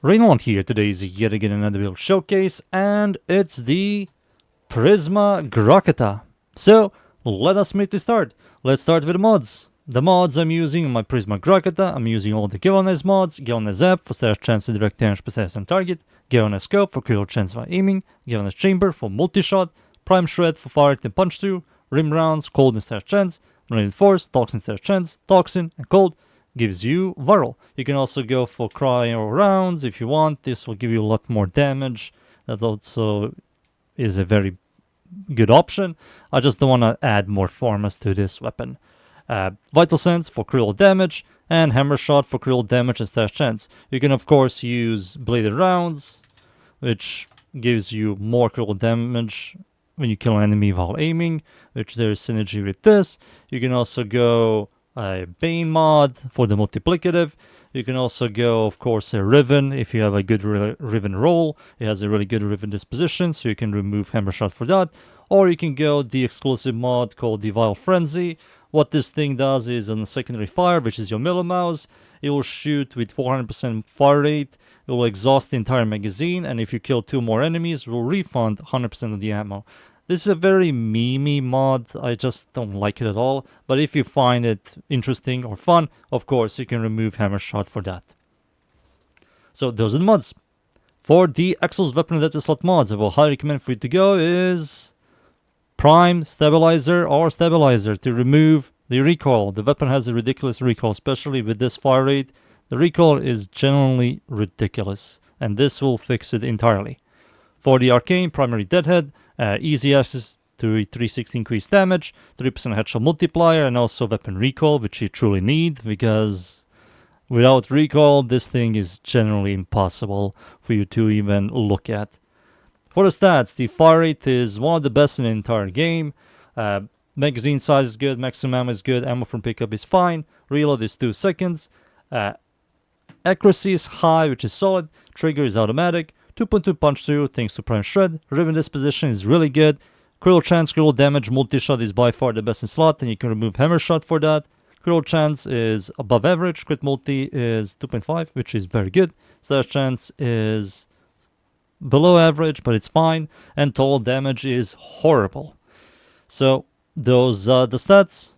Rainollon here. Today is yet again another build showcase, and it's the Prisma Grakata. So, let us immediately start. Let's start with the mods. The mods I'm using on my Prisma Grakata, I'm using all the Galvanized mods, Galvanized Zap for stash chance to direct damage possessed on target, Galvanized Scope for critical chance while aiming, Galvanized Chamber for multi-shot, Prime Shred for fire and punch through, Rim Rounds, Cold and stash chance, Radiant Force, Toxin stash chance, Toxin and Cold gives you viral. You can also go for cryo rounds if you want. This will give you a lot more damage. That also is a very good option. I just don't want to add more formats to this weapon. Vital Sense for critical damage and Hammer Shot for critical damage and stash chance. You can of course use Bladed Rounds, which gives you more critical damage when you kill an enemy while aiming, which there is synergy with this. You can also go a Bane mod for the multiplicative. You can also go, of course, a Riven if you have a good Riven roll. It has a really good Riven disposition, so you can remove Hammer Shot for that. Or you can go the exclusive mod called the Vile Frenzy. What this thing does is on the secondary fire, which is your middle mouse, it will shoot with 400% fire rate. It will exhaust the entire magazine, and if you kill 2 more enemies, it will refund 100% of the ammo. This is a very memey mod, I just don't like it at all, but if you find it interesting or fun, of course you can remove Hammer Shot for that. So those are the mods. For the Exos Weapon Adaptive Slot mods, I will highly recommend for you to go is Prime, Stabilizer or Stabilizer to remove the recoil. The weapon has a ridiculous recoil, especially with this fire rate. The recoil is generally ridiculous, and this will fix it entirely. For the Arcane, Primary Deadhead, easy access to a 360 increased damage, 3% headshot multiplier, and also weapon recoil, which you truly need, because without recoil, this thing is generally impossible for you to even look at. For the stats, the fire rate is one of the best in the entire game. Magazine size is good, maximum ammo is good, ammo from pickup is fine, reload is 2 seconds, accuracy is high, which is solid, trigger is automatic, 2.2 punch through thanks to Prime Shred. Riven disposition is really good. Critical chance, critical damage, multi-shot is by far the best in slot, and you can remove Hammer Shot for that. Critical chance is above average. Crit multi is 2.5, which is very good. Slash chance is below average, but it's fine. And total damage is horrible. So those are the stats,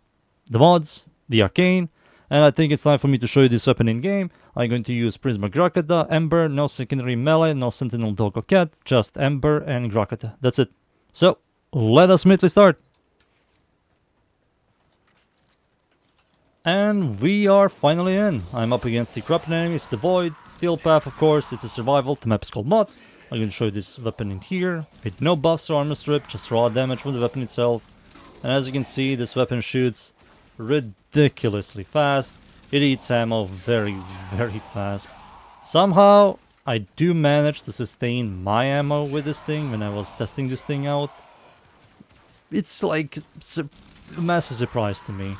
the mods, the Arcane. And I think it's time for me to show you this weapon in game. I'm going to use Prisma Grakata, Ember, no secondary melee, no Sentinel Dog or Cat, just Ember and Grakata. That's it. So, let us immediately start. And we are finally in. I'm up against the corrupted enemies, the Void, Steel Path of course, it's a survival, the map is called Mod. I'm going to show you this weapon in here, with no buffs or armor strip, just raw damage from the weapon itself. And as you can see, this weapon shoots ridiculously fast. It eats ammo very, very fast. Somehow, I do manage to sustain my ammo with this thing when I was testing this thing out. It's like a massive surprise to me.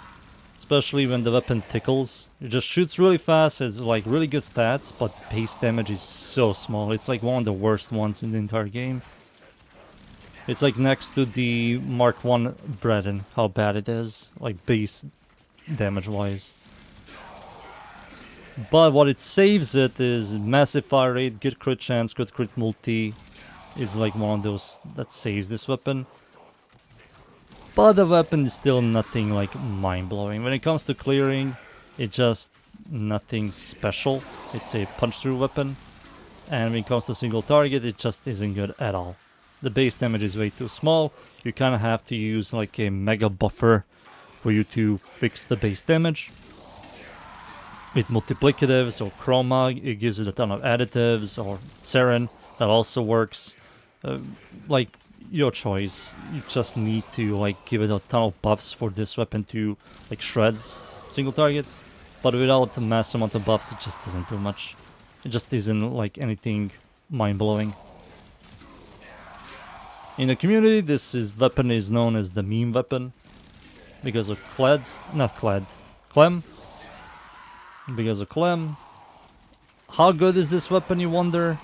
Especially when the weapon tickles. It just shoots really fast, has like really good stats, but base damage is so small. It's like one of the worst ones in the entire game. It's like next to the Mark 1 Breton, how bad it is, like base damage wise. But what it saves it is massive fire rate, good crit chance, good crit multi. Is like one of those that saves this weapon. But the weapon is still nothing like mind-blowing. When it comes to clearing, it's just nothing special. It's a punch-through weapon. And when it comes to single target, it just isn't good at all. The base damage is way too small. You kind of have to use like a mega buffer for you to fix the base damage. With multiplicatives or chroma, it gives it a ton of additives, or Seren, that also works. Like your choice. You just need to like give it a ton of buffs for this weapon to like shreds single target. But without a mass amount of buffs, it just doesn't do much. It just isn't like anything mind-blowing. In the community, weapon is known as the meme weapon because of Clem. Because of Clem. How good is this weapon, you wonder?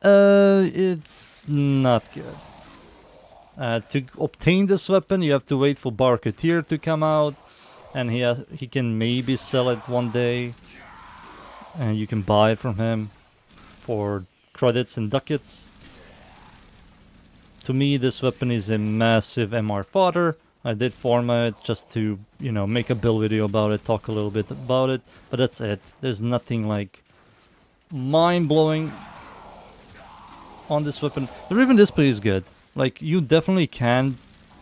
It's not good. To obtain this weapon, you have to wait for Barketeer to come out, and he can maybe sell it one day. and you can buy it from him for credits and ducats. To me, this weapon is a massive MR fodder. I did farm it just to, you know, make a build video about it, talk a little bit about it, but that's it. There's nothing like mind-blowing on this weapon. The Riven display is good. Like, you definitely can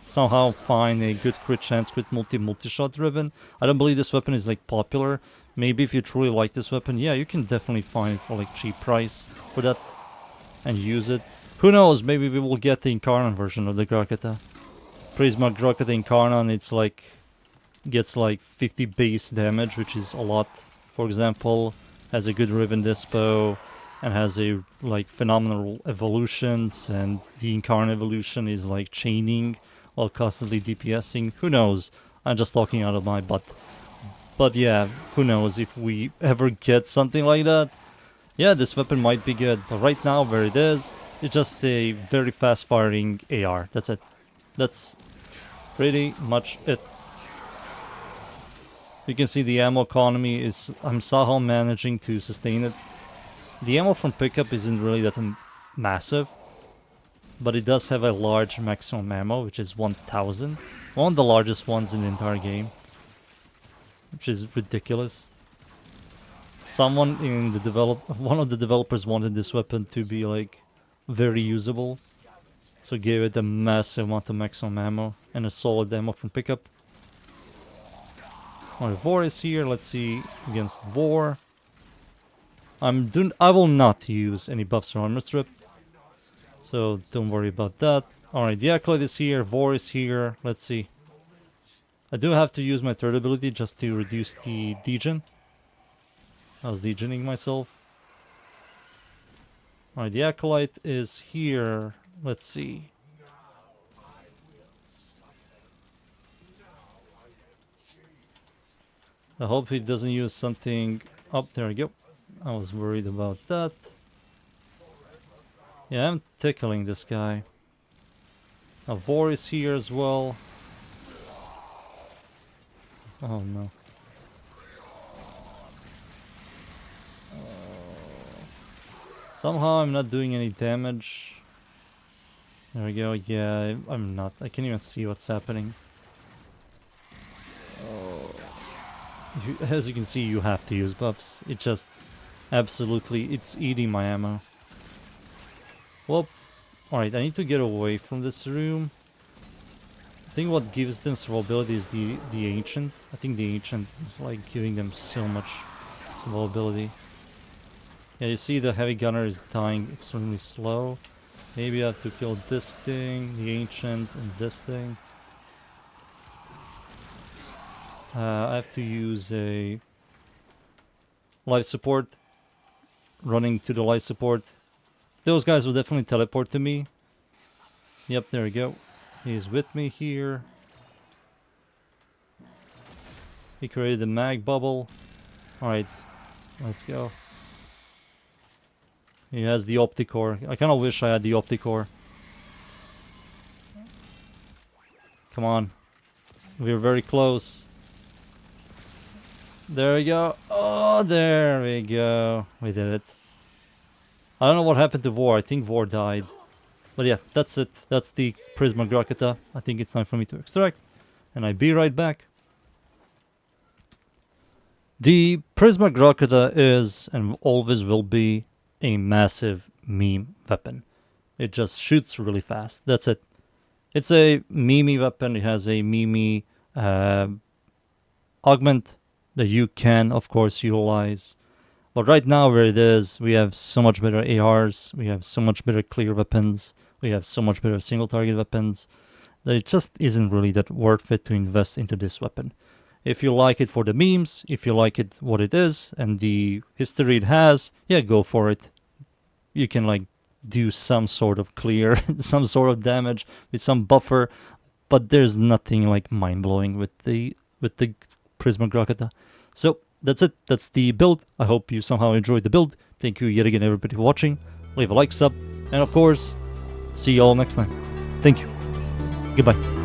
somehow find a good crit chance, crit multi-shot Riven. I don't believe this weapon is like popular. Maybe if you truly like this weapon, yeah, you can definitely find it for like cheap price for that and use it. Who knows, maybe we will get the Incarnate version of the Grakata. Prisma Grakata Incarnate, it's like, gets like 50 base damage, which is a lot. For example, has a good Riven dispo, and has a like phenomenal evolutions, and the Incarnate evolution is like chaining while constantly DPSing. Who knows? I'm just talking out of my butt. But yeah, who knows if we ever get something like that. Yeah, this weapon might be good, but right now where it is, it's just a very fast firing AR. That's it. That's pretty much it. You can see the ammo economy is, I'm somehow managing to sustain it. The ammo from pickup isn't really that massive, but it does have a large maximum ammo, which is 1000. One of the largest ones in the entire game, which is ridiculous. Someone in the one of the developers wanted this weapon to be like very usable, so gave it a massive amount of maximum ammo and a solid ammo from pickup. Alright, Vor is here. Let's see against Vor. I will not use any buffs or armor strip, so don't worry about that. Alright, the Acolyte is here, Vor is here. Let's see. I do have to use my third ability just to reduce the degen. I was degening myself. Alright, the Acolyte is here. Let's see. I hope he doesn't use something... Oh, there we go. I was worried about that. Yeah, I'm tickling this guy. Now, Vor is here as well. Oh no. Somehow I'm not doing any damage. There we go. Yeah, I'm not. I can't even see what's happening. Oh. As you can see, you have to use buffs. It just absolutely, it's eating my ammo. Well, alright, I need to get away from this room. I think what gives them survivability is the Ancient. I think the Ancient is like giving them so much survivability. Yeah, you see the Heavy Gunner is dying extremely slow. Maybe I have to kill this thing, the Ancient, and this thing. I have to use a life support. Running to the life support. Those guys will definitely teleport to me. Yep, there we go. He's with me here. He created a mag bubble. Alright, let's go. He has the Opticore. I kind of wish I had the Opticore. Come on. We're very close. There we go. Oh, there we go. We did it. I don't know what happened to Vor. I think Vor died. But yeah, that's it. That's the Prisma Grakata. I think it's time for me to extract. And I'll be right back. The Prisma Grakata is, and always will be, a massive meme weapon. It just shoots really fast. That's it. It's a meme weapon. It has a meme augment that you can, of course, utilize. But right now, where it is, we have so much better ARs, we have so much better clear weapons, we have so much better single target weapons, that it just isn't really that worth it to invest into this weapon. If you like it for the memes, if you like it what it is, and the history it has, yeah, go for it. You can like do some sort of clear, some sort of damage with some buffer, but there's nothing like mind-blowing with the Prisma Grakata. So that's it. That's the build. I hope you somehow enjoyed the build. Thank you yet again everybody for watching. Leave a like, sub, and of course, see you all next time. Thank you. Goodbye.